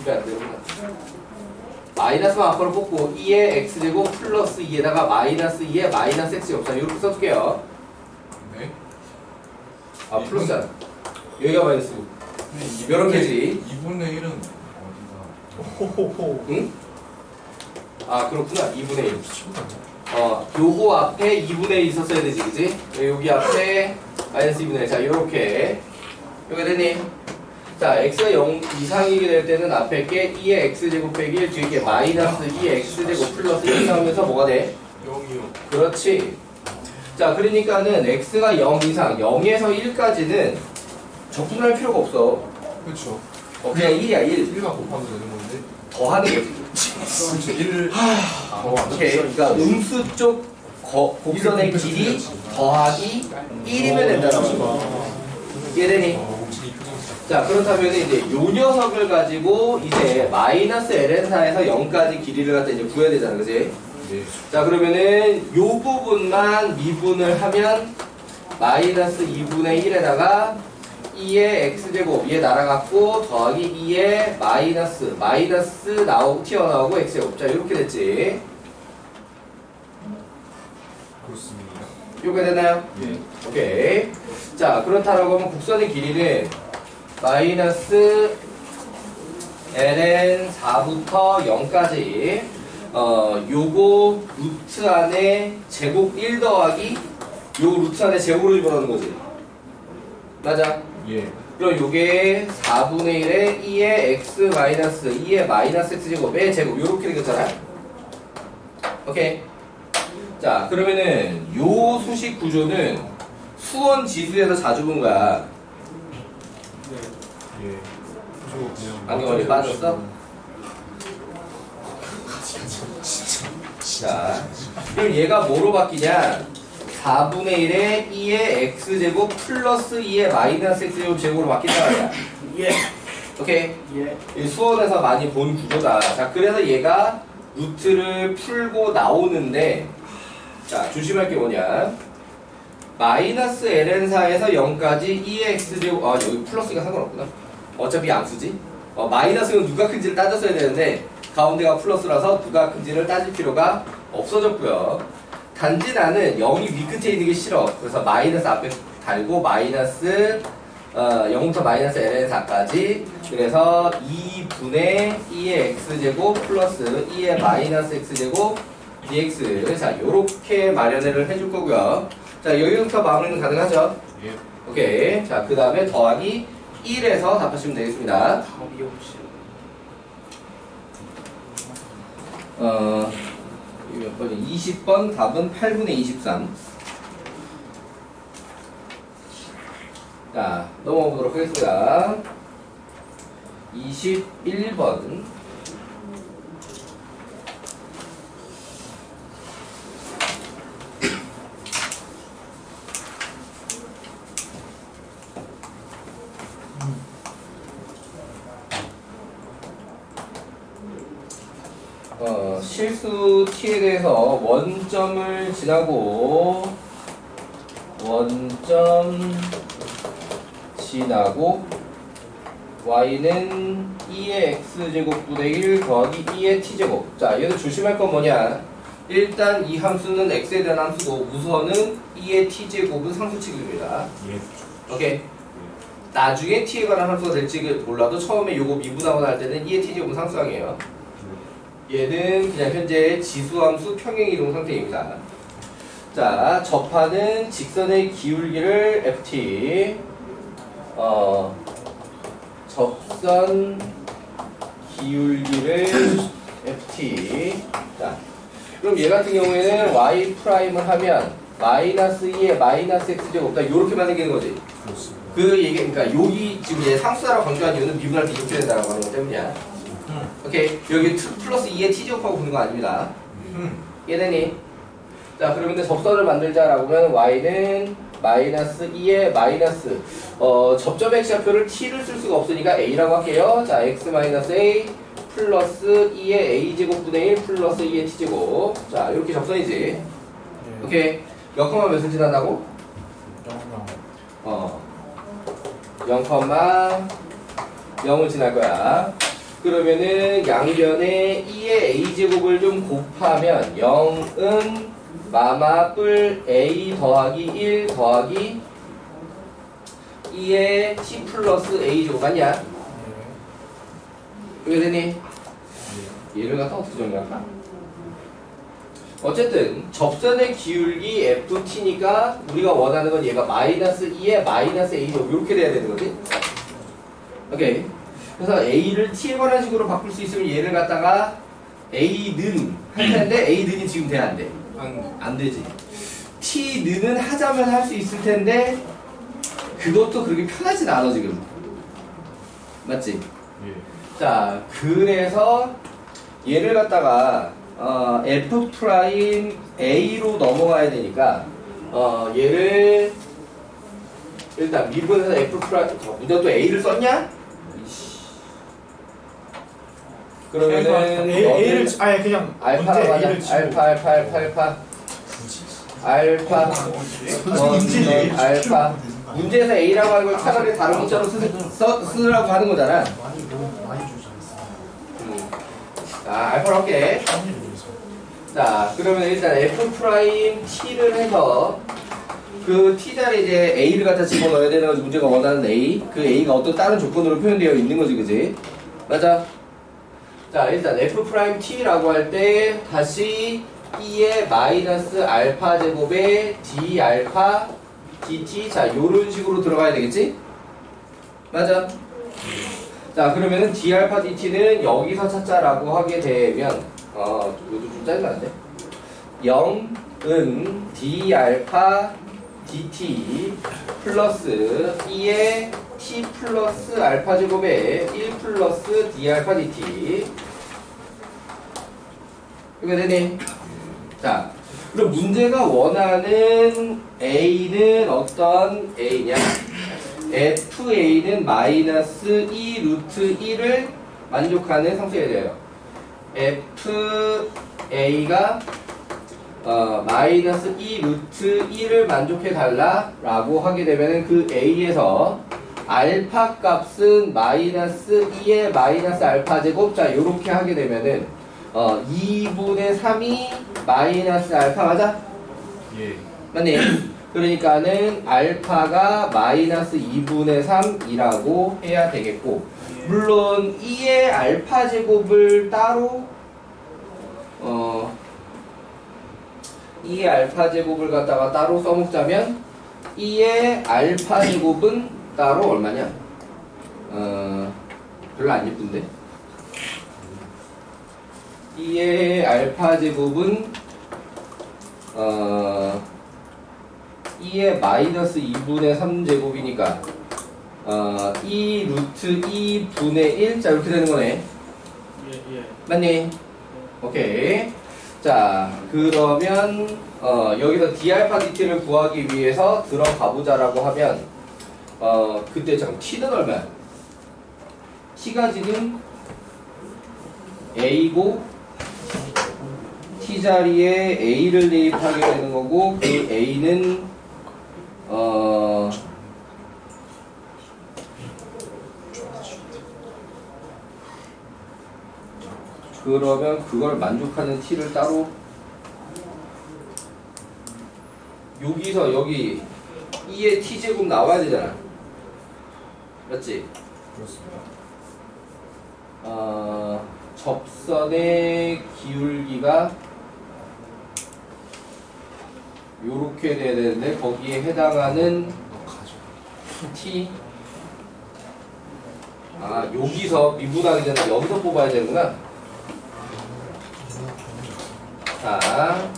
2배 안 되구나. 마이너스만 앞으로 뽑고 2의 x제곱 플러스 2에다가 마이너스 2의 마이너스 x제곱. 자, 이렇게 써줄게요. 네. 아, 플러스잖아. 여기가 마이너스. 요렇게지. 2분의 1은 어디다? 응? 아, 그렇구나. 2분의 1. 요거 앞에 2분의 1 있었어야 되지, 그지? 여기 앞에 마이너스 2분의 1. 자, 요렇게. 요게 되니? 자, x가 0 이상이게 될 때는 앞에 게 2의 x제곱 빼기 1, 뒤에 게 마이너스 2의 x제곱 플러스 1 나오면서 뭐가 돼? 0이요. 그렇지. 자, 그러니까는 x가 0 이상, 0에서 1까지는 적분할 필요가 없어. 그렇죠. 그냥 1이야, 1. 1만 곱하면 되는 건데. 더하는 거지. 그렇죠. 1을 오케이. 그러니까 음수 쪽 곡선의 길이 더하기 1이면 된다는 거죠. 이해되니? 자, 그렇다면 이제 요 녀석을 가지고 이제 마이너스 ln4에서 0까지 길이를 갖다 이제 구해야 되잖아, 그지? 네. 자, 그러면은 요 부분만 미분을 하면 마이너스 2분의 1에다가 2의 x제곱 얘 날아갔고 더하기 2의 마이너스 튀어나오고 x제곱. 자, 이렇게 됐지. 그렇습니다. 요게 되나요? 예. 오케이. 자, 그렇다라고 하면 곡선의 길이는 마이너스 ln 4부터 0까지 요거 루트 안에 제곱 1 더하기 요 루트 안에 제곱을 집어넣는 거지. 맞아? 예. 그럼 요게 4분의 1에 2의 x 마이너스 2의 마이너스 x제곱의 제곱 요렇게 되겠잖아. 오케이. 자 그러면은 요 수식 구조는 수원 지수에서 자주 본 거야. 예. 안경머리 빠졌어? 자 그럼 얘가 뭐로 바뀌냐? 4분의 1에 2의 x제곱 플러스 2의 마이너스 x제곱 제곱으로 바뀐다 말이야. 예. 오케이? 예. 이 수원에서 많이 본 구조다. 자, 그래서 얘가 루트를 풀고 나오는데, 자, 조심할 게 뭐냐? 마이너스 ln4에서 0까지 2의 x제곱, 아, 여기 플러스가 상관없구나. 어차피 양수지? 마이너스는 누가 큰지를 따졌어야 되는데, 가운데가 플러스라서 누가 큰지를 따질 필요가 없어졌고요. 단지 나는 0이 위끝에 있는 게 싫어. 그래서 마이너스 앞에 달고 마이너스 0부터 마이너스 ln4까지 그래서 2분의 2의 x제곱 플러스 2의 마이너스 x제곱 dx 자 요렇게 마련을 해줄 거고요. 자 여기부터 마무리는 가능하죠? 예. 오케이. 자 그 다음에 더하기 1에서 답하시면 되겠습니다. 답이 혹시 이거 몇 번이 20번 답은 8분의 23. 자, 넘어가 보도록 하겠습니다. 21번. 실수 t에 대해서 원점을 지나고 y는 2의 x제곱분의 1 더하기 2의 t제곱. 자 얘도 조심할 건 뭐냐, 일단 이 함수는 x에 대한 함수고 우선은 2의 t제곱은 상수 취급입니다. 예. 오케이. 나중에 t에 관한 함수가 될지 몰라도 처음에 요거 미분하고 할 때는 2의 t제곱은 상수항이에요. 얘는 그냥 현재 지수함수 평행이동 상태입니다. 자, 접하는 직선의 기울기를 ft, 접선 기울기를 ft. 자, 그럼 얘 같은 경우에는 y 프라임을 하면 마이너스 2의 마이너스 x제곱 요렇게 만들게 되는 거지. 그렇습니다. 그 얘기, 그러니까 여기 지금 얘 상수라고 강조한 이유는 미분할 때 이렇게 된다고 하는 것 때문이야. 오케이. 여기 플러스 2의 t제곱하고 보는 거 아닙니다. 이해되니? 자, 그러면 접선을 만들자라고 하면 y는 마이너스 2의 마이너스 접점의 x좌표를 t를 쓸 수가 없으니까 a라고 할게요. 자, x 마이너스 a 플러스 2의 a제곱분의 1 플러스 2의 t제곱. 자, 이렇게 접선이지. 오케이. 몇 컴마 몇을 지난다고? 0,0을 지날 거야. 그러면은 양변에 2의 a제곱을 좀 곱하면 0은 마마 뿔 a 더하기 1 더하기 2의 t 플러스 a제곱 맞냐? 왜 되니? 얘를 갖다 어떻게 정리할까? 어쨌든 접선의 기울기 ft니까 우리가 원하는 건 얘가 마이너스 2의 마이너스 a제곱 이렇게 돼야 되는 거지? 오케이. 그래서 a를 t에 관한 식으로 바꿀 수 있으면 얘를 갖다가 a는 할 텐데 a는이 지금 돼 안 돼? 안 되지. t는 하자면 할 수 있을 텐데 그것도 그렇게 편하진 않아 지금. 맞지? 예. 자, 그래서 얘를 갖다가 f 프라임 a로 넘어가야 되니까 얘를 일단 미분해서 f 프라임 문제 또 a를 썼냐? 그러면은 A를 아예 그냥 알파로 가자. A를 치고. 알파 알파 문제에서 a라고 하는 걸 차라리 다른 문자로 쓰라고 하는 거잖아. 많이 주지 않았어. 알파로 할게. 자, 그러면 일단 f 프라임 t를 해서 그 t 자리에 이제 a를 갖다 집어넣어야 되는 거지. 문제가 원하는 a. 그 a가 어떤 다른 조건으로 표현되어 있는 거지, 그지? 맞아? 자, 일단 f 프라임 t라고 할 때 다시 2의 마이너스 알파 제곱에 d 알파 dt 자 요런 식으로 들어가야 되겠지? 맞아? 자, 그러면은 d 알파 dt는 여기서 찾자라고 하게 되면 이것도 좀 짜증나는데 0은 d 알파 dt 플러스 2의 t 플러스 알파 제곱에 1 플러스 d 알파 dt 이거 되니? 자, 그럼 문제가 원하는 a는 어떤 a냐? fa는 마이너스 2 루트 1을 만족하는 상수해야 돼요. fa가 마이너스 2 루트 1을 만족해 달라라고 하게 되면은 그 a에서 알파 값은 마이너스 2의 마이너스 알파 제곱. 자, 요렇게 하게 되면은 2분의 3이 마이너스 알파 맞아? 예. 맞니? 그러니까는 알파가 마이너스 2분의 3이라고 해야 되겠고, 물론 2의 알파 제곱을 따로 2의 알파 제곱을 갖다가 따로 써먹자면 2의 알파 제곱은 따로 얼마냐? 별로 안 예쁜데? 2의 알파 제곱은 2의 마이너스 2분의 3제곱이니까 2 루트 2분의 1. 자, 이렇게 되는 거네. 맞니? 오케이. 자, 그러면 여기서 d 알파 dt를 구하기 위해서 들어가 보자라고 하면 그때 잠깐 t는 얼마야? t가 지금 a고 t 자리에 a를 대입하게 되는 거고, 그 a는 그러면 그걸 만족하는 t를 따로 여기서 여기 2의 t제곱 나와야 되잖아. 맞지? 그렇습니다. 접선의 기울기가 요렇게 돼야 되는데 거기에 해당하는 t 여기서 미분하기 전에 여기서 뽑아야 되는구나. 자,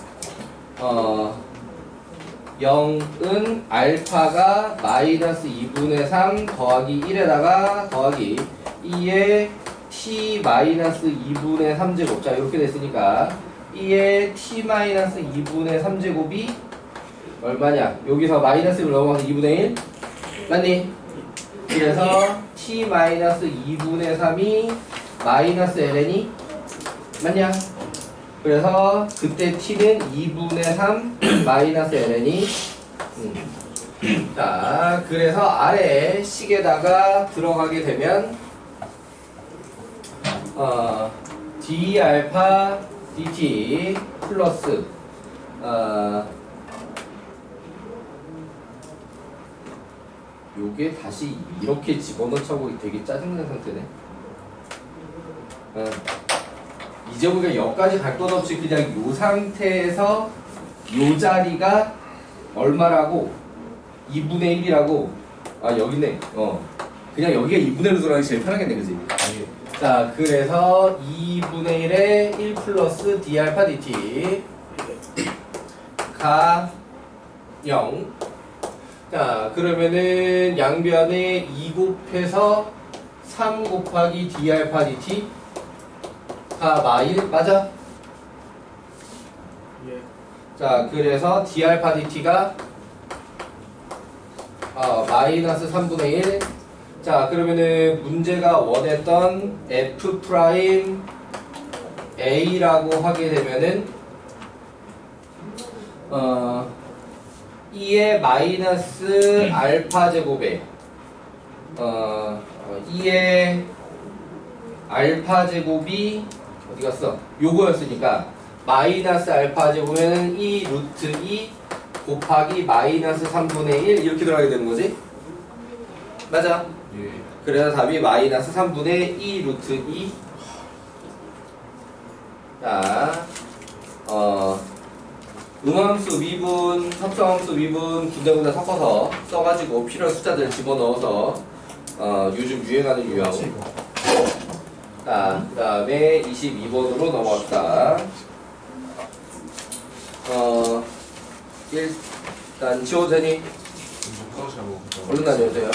0은 알파가 마이너스 2분의 3 더하기 1에다가 더하기 2의 t 마이너스 2분의 3제곱. 자, 이렇게 됐으니까 2의 t 마이너스 2분의 3제곱이 얼마냐? 여기서 마이너스를 넘어가서 2분의 1? 맞니? 그래서 t 마이너스 2분의 3이 마이너스 ln이 맞냐? 그래서 그때 t는 2분의 3 마이너스 ln이 자, 그래서 아래 식에다가 들어가게 되면 d 알파 dt 플러스 요게 다시 이렇게 집어넣자고 되게 짜증나는 상태네. 이제 우리가 여기까지 갈 것 없이 그냥 요 상태에서 요 자리가 얼마라고? 2분의 1이라고. 여기 있네. 그냥 여기가 2분의 1로 들어가기 제일 편하겠네, 그지? 자, 그래서 2분의 1에 1 플러스 d 알파 dt 가 0. 자, 그러면은 양변에 2 곱해서 3 곱하기 d 알파 dt 가 마일 맞아? 예. 자, 그래서 d 알파 dt가 마이너스 3분의 1. 자, 그러면은 문제가 원했던 f 프라임 a라고 하게 되면은 2의 마이너스 알파 제곱에 2의 알파 제곱이 어디 갔어? 요거였으니까 마이너스 알파 제곱에는 2 루트 2 곱하기 마이너스 3분의 1 이렇게 들어가게 되는 거지? 맞아? 예. 그래서 답이 마이너스 3분의 2 루트 2. 자, 음함수 미분, 합성함수 미분 군데군데 섞어서 써가지고 필요한 숫자들 집어넣어서 요즘 유행하는 유형. 자, 그 다음에 22번으로 넘어갑시다. 일단 지워도 되니? 얼른 다녀오세요.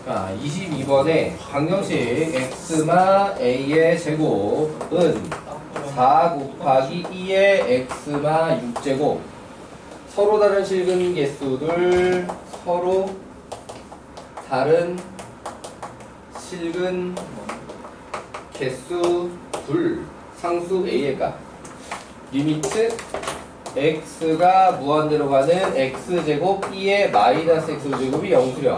자, 22번에 방정식 x마 a의 제곱은 4 곱하기 2의 x마 6제곱 서로 다른 실근 개수들 서로 다른 실근 개수 둘 상수 a의 값 리미트 x가 무한대로 가는 x제곱 2의 마이너스 x제곱이 0수렴.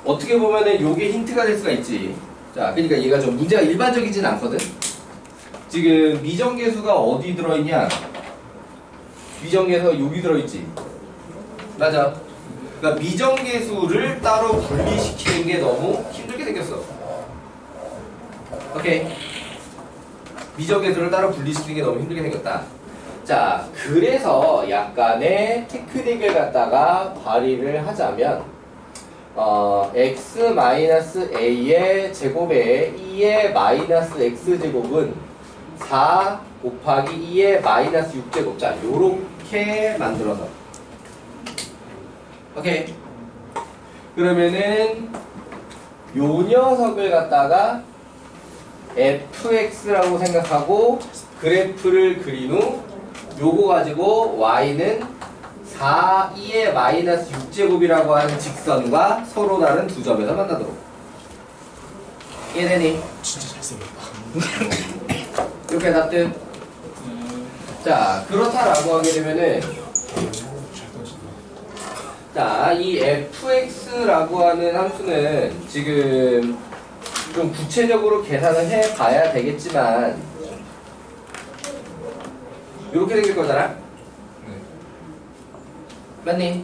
어떻게 보면은 요게 힌트가 될 수가 있지. 자, 그러니까 얘가 좀 문제가 일반적이진 않거든. 지금 미정계수가 어디 들어있냐? 미정계수가 여기 들어있지. 맞아. 그러니까 미정계수를 따로 분리시키는 게 너무 힘들게 생겼어. 오케이. 미정계수를 따로 분리시키는 게 너무 힘들게 생겼다. 자, 그래서 약간의 테크닉을 갖다가 발휘를 하자면 x-a의 제곱에 2의 마이너스 x제곱은 4 곱하기 2의 마이너스 6제곱. 자, 요렇게 만들어서. 오케이. 그러면은 요 녀석을 갖다가 fx라고 생각하고 그래프를 그린 후 요거 가지고 y는 4, 2의 마이너스 6제곱이라고 하는 직선과 서로 다른 두 점에서 만나도록. 이해되니? 진짜 잘생겼다. 이렇게 답들. 자, 그렇다라고 하게 되면은 자, 이 fx라고 하는 함수는 지금 좀 구체적으로 계산을 해 봐야 되겠지만 이렇게 생길 거잖아? 맞니?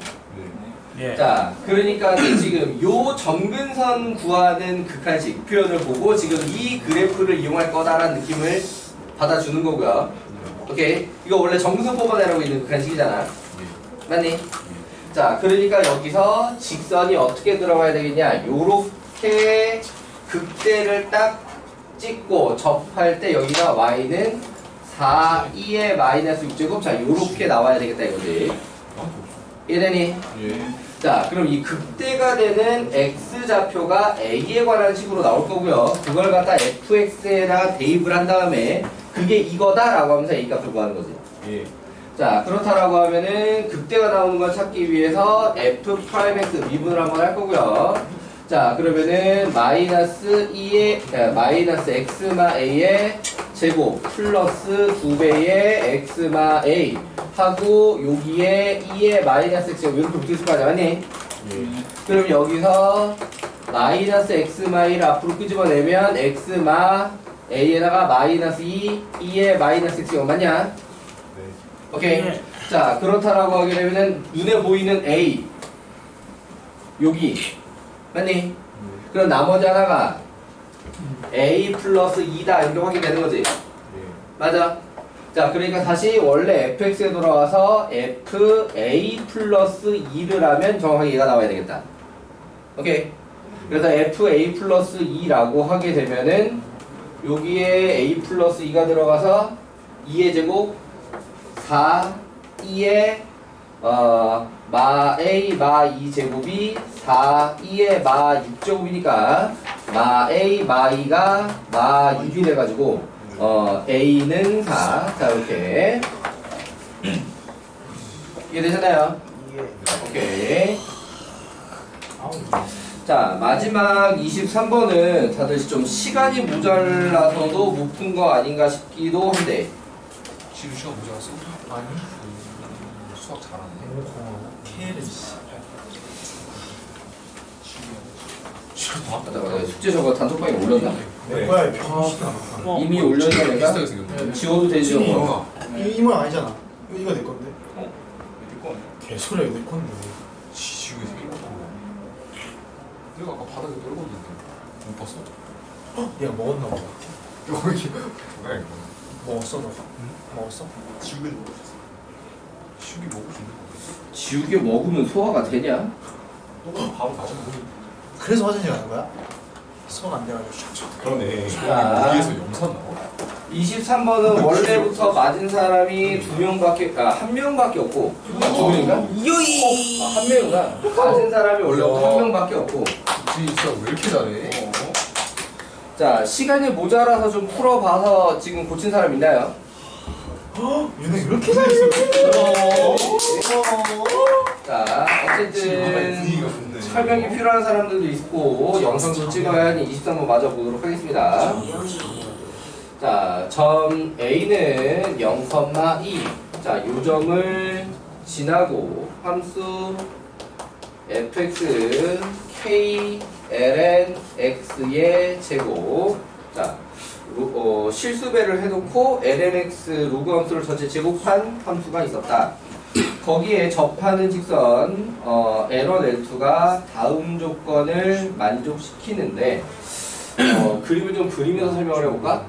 예. 자, 그러니까 지금 요 점근선 구하는 극한식 표현을 보고 지금 이 그래프를 이용할 거다라는 느낌을 받아주는 거고요. 오케이? 이거 원래 점근선 뽑아내라고 있는 극한식이잖아. 맞니? 자, 그러니까 여기서 직선이 어떻게 들어가야 되겠냐? 요렇게 극대를 딱 찍고 접할 때 여기가 y는 4, 2의 마이너스 6제곱. 자, 요렇게 나와야 되겠다 이거지. 이해되니? 예. 자, 그럼 이 극대가 되는 x좌표가 a에 관한 식으로 나올 거고요. 그걸 갖다 fx에다가 대입을 한 다음에 그게 이거다라고 하면서 a 값을 구하는 거지. 예. 자, 그렇다라고 하면은 극대가 나오는 걸 찾기 위해서 f'(x) 미분을 한번 할 거고요. 자, 그러면은 마이너스 2의 마이너스 x마 a의 제곱 플러스 2배의 x마 a 하고 여기에 2의 마이너스 x 제곱 이렇게 붙을 거 아니야, 맞니? 예. 그럼 여기서 마이너스 x마 1을 앞으로 끄집어내면 x마 a에다가 마이너스 2의 마이너스 x 제곱 맞냐? 네. 오케이. 네. 자, 그렇다라고 하게 되면은 눈에 보이는 a 여기 맞니? 그럼 나머지 하나가 a 플러스 2다 이렇게 확인되는 거지. 예. 맞아. 자, 그러니까 다시 원래 fx에 돌아와서 fa 플러스 2를 하면 정확하게 얘가 나와야 되겠다. 오케이. 그래서 fa 플러스 2라고 하게 되면은 여기에 a 플러스 2가 들어가서 2의 제곱 4, 2의 마 a 마 2 제곱이 4, 2의 마 6 제곱이니까 마 a 마 2가 마 6이 돼가지고 a는 4. 자, 이렇게 이해되셨나요? 오케이. 자, 마지막 23번은 다들 좀 시간이 모자라서도 못 푼 거 아닌가 싶기도 한데. 지금 시간 모자랐어? 아니. 수학 잘하네. 케를 씨. 맞다, 맞다. 숙제 저거 단톡방에 올렸나? 내 거야 병신아. 이미 올렸나 내가? 비슷하게 생겼네. 지워도 되지 저거. 이 모양 아니잖아. 이거 내 건데. 내 거. 개소리야 내 건데. 지우개 생긴 거. 내가 아까 바닥에 떨궜는데 못 봤어? 얘가 먹었나 보다. 여기 뭐야 이거? 먹었어 너? 먹었어? 지우개 먹었어. 지우개 먹을 수 있는 거. 지우개 먹으면 소화가 되냐? 또 바로 다시 먹는. 그래서 화장실 가는 거야? 소화가 안 돼가지고 샥샥. 그러네. 자. 위에서 염산 나와? 23번은 원래부터 맞은 사람이 2명밖에, 1명밖에 없고, 2명인가? 요이. 아, 1명이구나. 맞은 사람이 원래부터 1명밖에 없고. 진짜 왜 이렇게 잘해? 자, 시간이 모자라서 좀 풀어봐서 지금 고친 사람 있나요? 얘네 이렇게 잘해? 자, 어쨌든 분위기가 좋네. 설명이 필요한 사람들도 있고 영상도 찍어야 하니 23번 맞아 보도록 하겠습니다. 자, 점 A는 0,2. 자, 요 점을 지나고 함수 fx k ln x의 제곱. 자, 실수배를 해놓고 lnx 로그 함수를 전체 제곱한 함수가 있었다. 거기에 접하는 직선 L1, L2가 다음 조건을 만족시키는데 그림을 좀 그리면서 설명을 해볼까?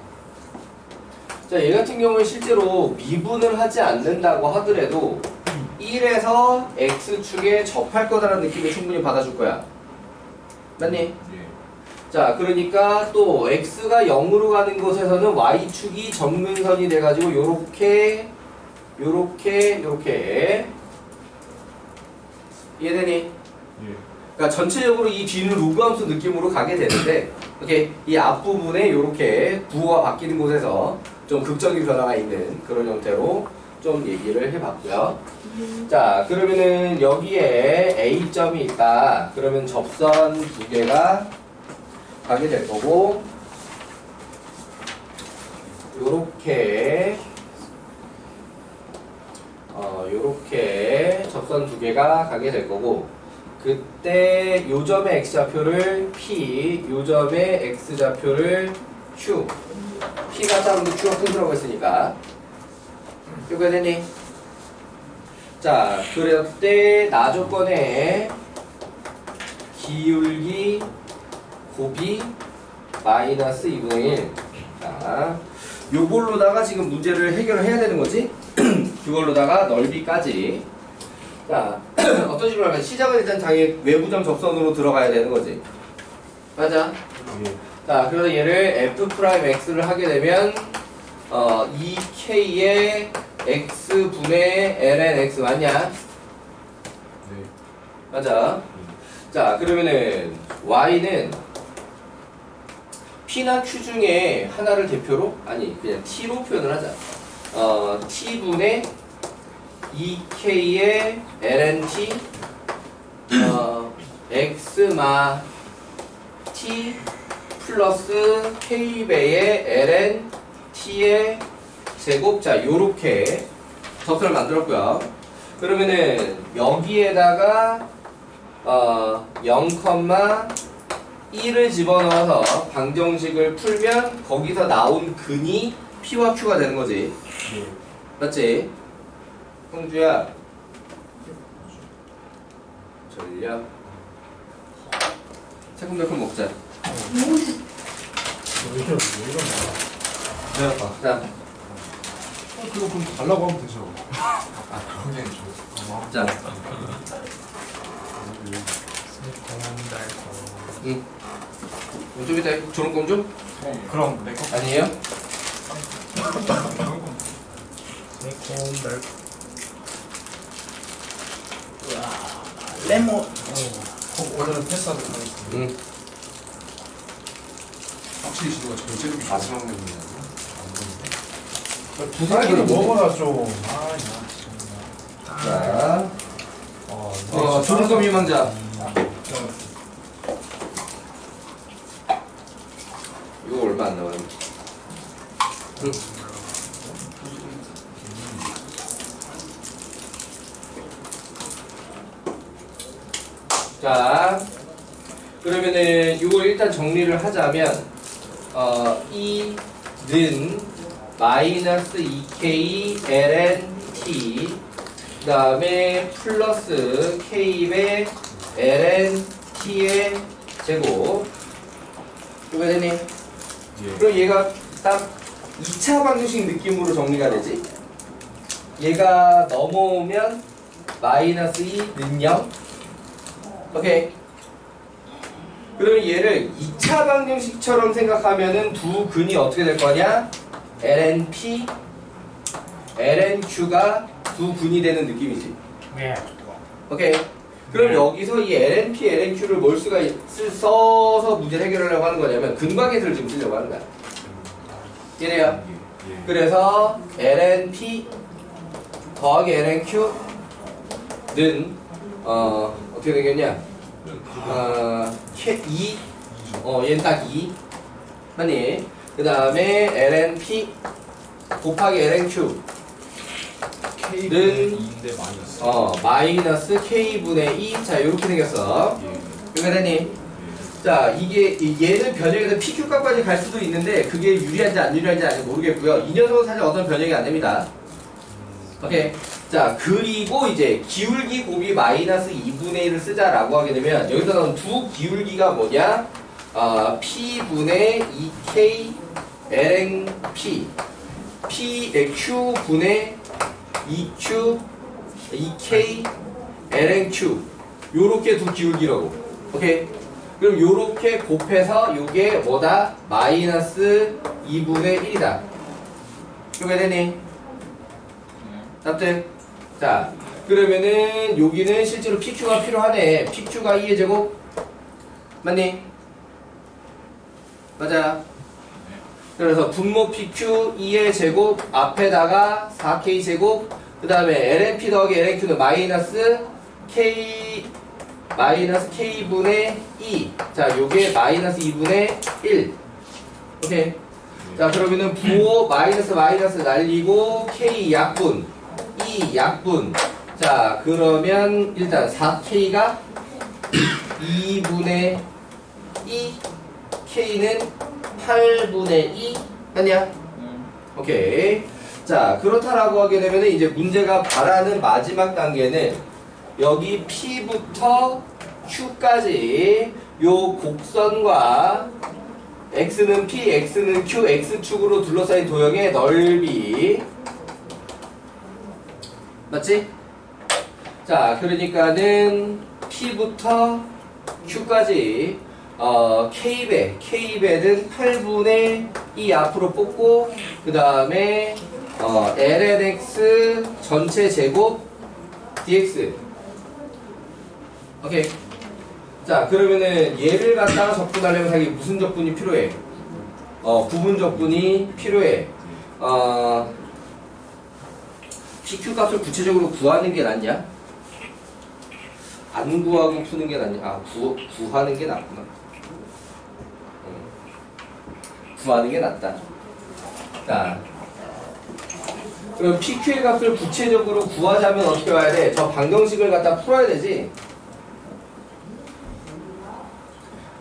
자, 얘 같은 경우는 실제로 미분을 하지 않는다고 하더라도 1에서 X축에 접할 거다라는 느낌을 충분히 받아줄 거야. 맞니? 예. 자, 그러니까 또 X가 0으로 가는 곳에서는 Y축이 정근선이 돼가지고 요렇게 이해되니? 예. 그러니까 전체적으로 이 뒤는 로그 함수 느낌으로 가게 되는데 이렇게 이 앞부분에 이렇게 부호가 바뀌는 곳에서 좀 극적인 변화가 있는 그런 형태로 좀 얘기를 해봤고요. 자, 그러면은 여기에 A점이 있다. 그러면 접선 두 개가 가게 될 거고 요렇게 접선 두 개가 가게 될 거고 그때 요 점의 x좌표를 P, 요 점의 x좌표를 Q. P가 작은데 Q가 큰 수라고 했으니까 이거 되니? 자, 그럴 때 나조건에 기울기 곱이 마이너스 2분의 1. 자, 요걸로다가 지금 문제를 해결을 해야 되는 거지? 그걸로다가 넓이까지. 자, 어떤 식으로 하면 시작은 일단 당연히 외부점 접선으로 들어가야 되는 거지. 맞아? 자, 그래서 얘를 f'x를 하게 되면 2k의 x분의 ln x 맞냐? 네. 맞아. 자, 그러면은 y는 p나 q 중에 하나를 대표로 아니 그냥 t로 표현을 하자. t분의 2k의 ln t x마 t 플러스 k배의 ln t의 제곱. 자, 요렇게 접선을 만들었고요. 그러면은 여기에다가 0,1을 집어넣어서 방정식을 풀면 거기서 나온 근이 P와 Q가 되는 거지. 맞지? 형주야. 전략. 새콤달콤 먹자. 내가 자, 그거 그럼 달라고 하면 되죠. 아 그런 게 아니죠. 자. 응. 좀 이따 조롱 껌 좀? 그럼 내 거. 아니에요? 레몬. 오늘은 패스하도록 하겠습니다. 응. 확실히 지도가 절제력이 마지막 맵이냐. 부산이를 먹어라 좀. 자. 조롱 껌 희망자. 이거 얼마 안 나와요? 응. 자, 그러면은 이걸 일단 정리를 하자면 E는 마이너스 2K ln T 그 다음에 플러스 K배 ln T의 제곱. 이거 되니? 그럼 얘가 딱 2차 방정식 느낌으로 정리가 되지? 얘가 넘어오면 마이너스 2는 0. 오케이. 그러면 얘를 2차 방정식처럼 생각하면은 두 근이 어떻게 될 거냐? ln P, ln Q가 두 근이 되는 느낌이지. 네. 오케이. 그럼 여기서 이 ln P, ln Q를 뭘 써서 문제를 해결하려고 하는 거냐면 근각계수를 지금 쓰려고 하는 거야. 이래요. 그래서 ln P 더하기 ln Q는 어떻게 되겠냐? 2 얘는 딱 2 아니 그 다음에 ln P 곱하기 ln Q 는 마이너스 K분의 2. 자, 요렇게 생겼어. 이거 되니? 자, 이게 얘는 변형해서 PQ 값까지 갈 수도 있는데 그게 유리한지 안 유리한지 아직 모르겠고요. 이 녀석은 사실 어떤 변형이 안 됩니다. 오케이. 자, 그리고 이제 기울기 곱이 마이너스 2분의 1을 쓰자라고 하게 되면 여기서 나온 두 기울기가 뭐냐? P분의 2K ln P Q분의 2Q 2K ln Q 요렇게 두 기울기라고. 오케이. 그럼 요렇게 곱해서 요게 뭐다? 마이너스 2분의 1이다. 요게 되니? 납득? 자, 그러면은 여기는 실제로 PQ가 필요하네. PQ가 2의 제곱? 맞니? 맞아. 그래서 분모 PQ 2의 제곱 앞에다가 4K 제곱 그 다음에 LNP 더하기 LNQ는 마이너스 K분의 2. 자, 요게 마이너스 2분의 1. 오케이. 자, 그러면은 부호 마이너스 날리고 K 약분 2 약분. 자, 그러면 일단 4K가 2분의 2 K는 8분의 2 아니야? 오케이. 자, 그렇다라고 하게 되면 이제 문제가 바라는 마지막 단계는 여기 P부터 Q까지 요 곡선과 X는 P, X는 Q, X축으로 둘러싸인 도형의 넓이 맞지? 자, 그러니까는 P부터 Q까지 K배는 8분의 2 앞으로 뽑고 그 다음에 lnx 전체 제곱 dx. 오케이. 자, 그러면은 얘를 갖다가 적분하려면 자기 무슨 적분이 필요해? 구분 적분이 필요해. PQ 값을 구체적으로 구하는 게 낫냐? 안 구하고 푸는 게 낫냐? 구하는 게 낫구나. 구하는 게 낫다. 자, 그럼 PQ의 값을 구체적으로 구하자면 어떻게 와야 돼? 저 방정식을 갖다 풀어야 되지?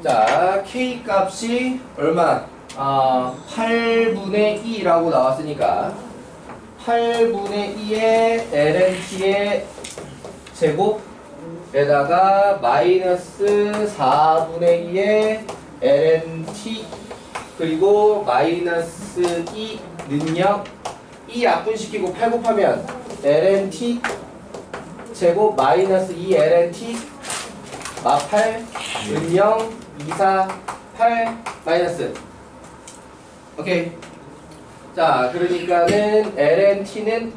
자, K 값이 얼마? 8분의 2라고 나왔으니까 8분의 2의 lnT의 제곱에다가 마이너스 4분의 2의 lnT 그리고 마이너스 2 능력 2 약분시키고 8 곱하면 lnT 제곱 마이너스 2 lnT 마8 능력 2, 4, 8 마이너스. 오케이. 자, 그러니까는 lnT는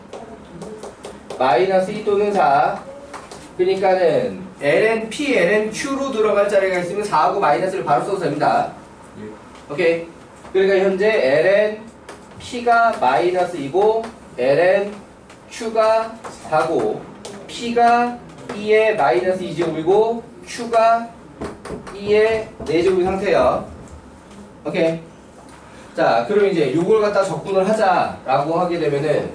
마이너스 2 또는 4. 그러니까는 lnP, lnQ로 들어갈 자리가 있으면 4하고 마이너스를 바로 써도 됩니다. 오케이. 그러니까 현재 lnP가 마이너스 2고 lnQ가 4고 P가 2의 마이너스 2제곱이고 Q가 2의 4제곱인 상태예요. 오케이. 자, 그럼 이제 요걸 갖다 적분을 하자라고 하게 되면은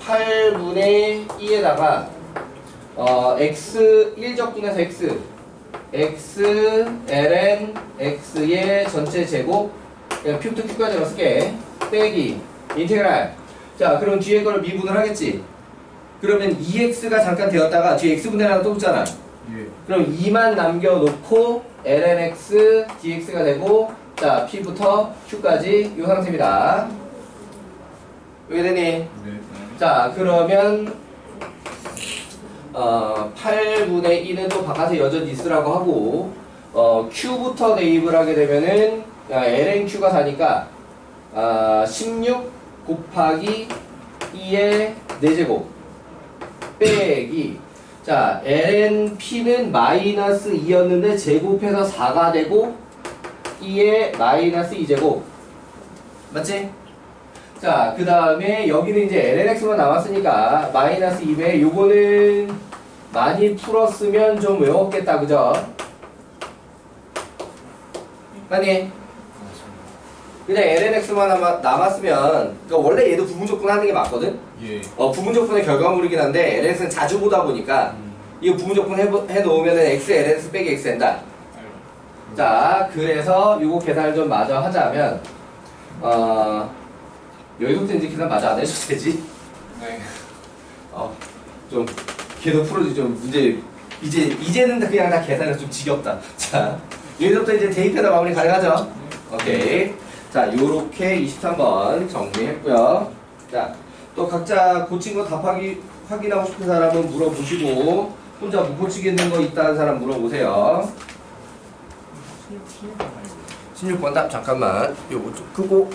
8분의 2에다가 x 1적분해서 x ln x의 전체 제곱 그냥 P부터 Q까지로 쓸게 빼기 인테그랄. 자, 그럼 뒤에 거를 미분을 하겠지. 그러면 2x가 잠깐 되었다가 뒤에 x분의 하나 또 붙잖아. 예. 그럼 2만 남겨놓고 lnx dx가 되고 자 p부터 q까지 이 상태입니다. 왜 되니? 네. 자 그러면 8분의 1은 또 바깥에 여전히 있으라고 하고 q부터 대입을 하게 되면은 lnq가 4니까 16 곱하기 2의 4제곱 빼기 자 lnp는 마이너스 2였는데 제곱해서 4가 되고 2의 마이너스 2제곱 맞지? 자 그 다음에 여기는 이제 lnx만 남았으니까 마이너스 2배 요거는 많이 풀었으면 좀 외웠겠다 그죠? 아니 그냥 lnx만 남았으면 그러니까 원래 얘도 부분적분 하는 게 맞거든? 예. 부분적분의 결과물이긴 한데 lnx는 자주 보다 보니까 이거 부분적분 해놓으면 x lnx 빼기 x 된다. 자 그래서 요거 계산을 좀 마저 하자면 여기부터 이제 계산 마저 안 해줘도 되지? 네. 좀 걔도 풀어지 좀 이제는 그냥 다 계산해서 좀 지겹다. 자 여기서부터 이제 대입해서 마무리 가능하죠? 오케이. 자 요렇게 23번 정리했고요. 자 또 각자 고친 거 답하기 확인하고 싶은 사람은 물어보시고 혼자 못 고치겠는 거 있다는 사람 물어보세요. 16번 답 잠깐만 요거 좀 끄고